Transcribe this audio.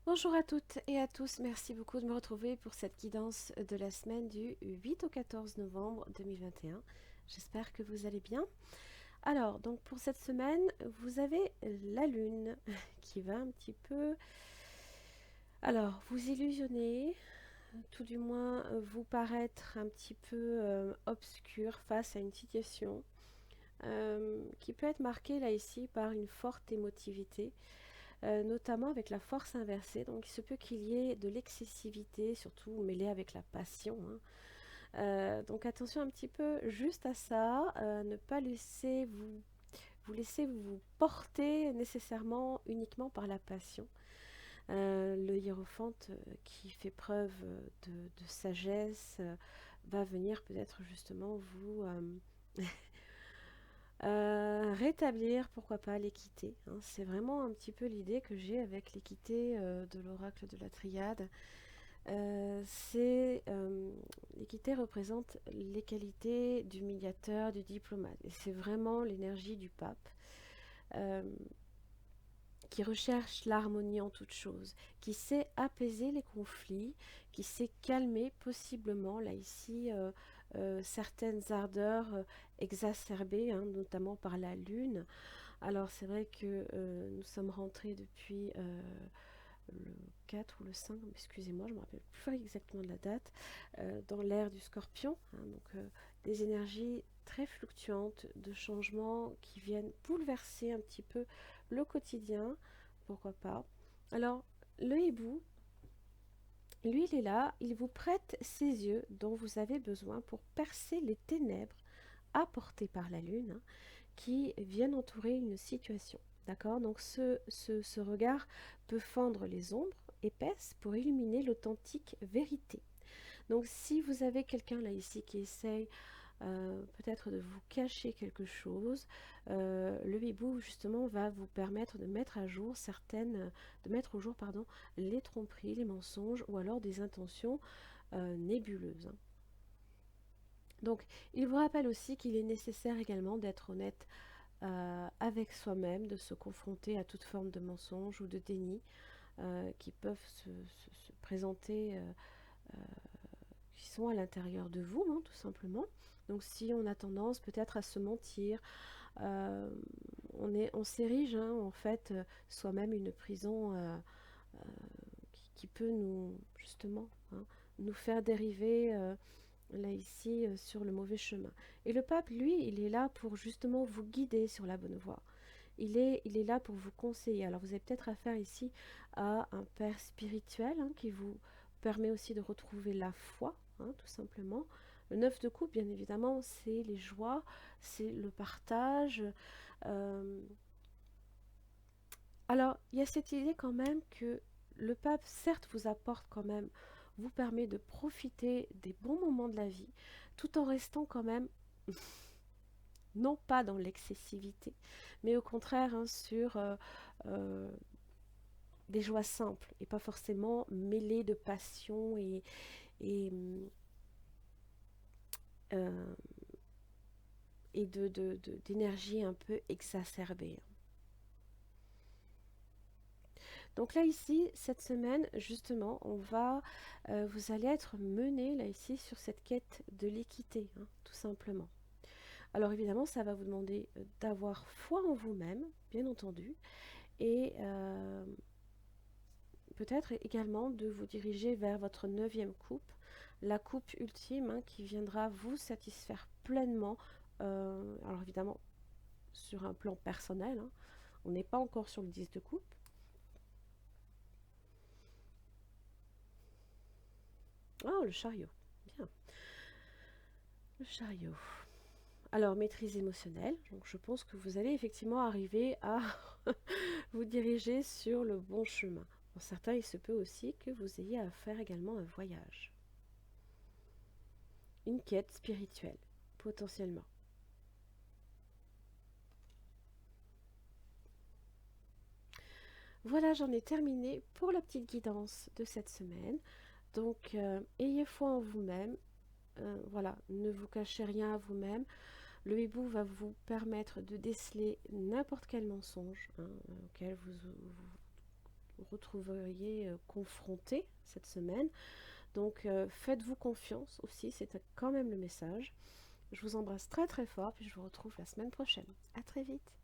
Bonjour à toutes et à tous, merci beaucoup de me retrouver pour cette guidance de la semaine du 8 au 14 novembre 2021. J'espère que vous allez bien. Alors, donc pour cette semaine, vous avez la Lune qui va un petit peu, vous illusionner, tout du moins vous paraître un petit peu obscur face à une situation qui peut être marquée là ici par une forte émotivité. Notamment avec la force inversée. Donc il se peut qu'il y ait de l'excessivité, surtout mêlée avec la passion, hein. Donc attention un petit peu juste à ça, ne pas laisser vous laisser vous porter nécessairement uniquement par la passion. Le hiérophante qui fait preuve de sagesse va venir peut-être justement vous rétablir, pourquoi pas, l'équité, hein. C'est vraiment un petit peu l'idée que j'ai avec l'équité de l'oracle de la triade. L'équité représente les qualités du médiateur, du diplomate. Et c'est vraiment l'énergie du pape euh, qui recherche l'harmonie en toute chose, qui sait apaiser les conflits, qui sait calmer possiblement, là ici, certaines ardeurs exacerbées, hein, notamment par la lune. Alors c'est vrai que nous sommes rentrés depuis le 4 ou le 5, excusez-moi, je ne me rappelle plus exactement de la date, dans l'ère du scorpion, hein, donc des énergies très fluctuantes, de changements qui viennent bouleverser un petit peu le quotidien, pourquoi pas. Alors, le hibou, lui, il est là, il vous prête ses yeux dont vous avez besoin pour percer les ténèbres apportées par la lune, hein, qui viennent entourer une situation. D'accord. Donc ce regard peut fendre les ombres épaisses pour illuminer l'authentique vérité. Donc si vous avez quelqu'un là ici qui essaye peut-être de vous cacher quelque chose, le hibou justement va vous permettre de mettre à jour de mettre au jour pardon, les tromperies, les mensonges ou alors des intentions nébuleuses, hein. Donc il vous rappelle aussi qu'il est nécessaire également d'être honnête avec soi-même, de se confronter à toute forme de mensonge ou de déni qui peuvent se présenter, qui sont à l'intérieur de vous, hein, tout simplement. Donc si on a tendance peut-être à se mentir, euh, on s'érige, hein, en fait soi-même une prison qui peut nous, justement, hein, nous faire dériver là ici sur le mauvais chemin. Et le pape, lui, il est là pour justement vous guider sur la bonne voie. Il est là pour vous conseiller. Alors vous avez peut-être affaire ici à un père spirituel, hein, qui vous permet aussi de retrouver la foi, hein, tout simplement. Le 9 de coupe, bien évidemment, c'est les joies, c'est le partage. Euh, alors, il y a cette idée quand même que le pape, certes, vous apporte quand même, vous permet de profiter des bons moments de la vie, tout en restant quand même non pas dans l'excessivité, mais au contraire, hein, sur euh, des joies simples et pas forcément mêlées de passion et, euh, et d'énergie un peu exacerbée. Donc là ici, cette semaine, justement, vous allez être mené là ici sur cette quête de l'équité, hein, tout simplement. Alors évidemment, ça va vous demander d'avoir foi en vous-même, bien entendu, et peut-être également de vous diriger vers votre neuvième coupe, la coupe ultime, hein, qui viendra vous satisfaire pleinement. Alors évidemment, sur un plan personnel, hein, on n'est pas encore sur le 10 de coupe. Oh, le chariot. Bien. Le chariot. Alors, maîtrise émotionnelle. Donc, je pense que vous allez effectivement arriver à vous diriger sur le bon chemin. Pour certains, il se peut aussi que vous ayez à faire également un voyage. Une quête spirituelle, potentiellement. Voilà, j'en ai terminé pour la petite guidance de cette semaine. Donc, ayez foi en vous-même. Voilà, ne vous cachez rien à vous-même. Le hibou va vous permettre de déceler n'importe quel mensonge, hein, auquel vous retrouveriez confronté cette semaine. Donc faites-vous confiance aussi, c'est quand même le message. Je vous embrasse très très fort, puis je vous retrouve la semaine prochaine. À très vite.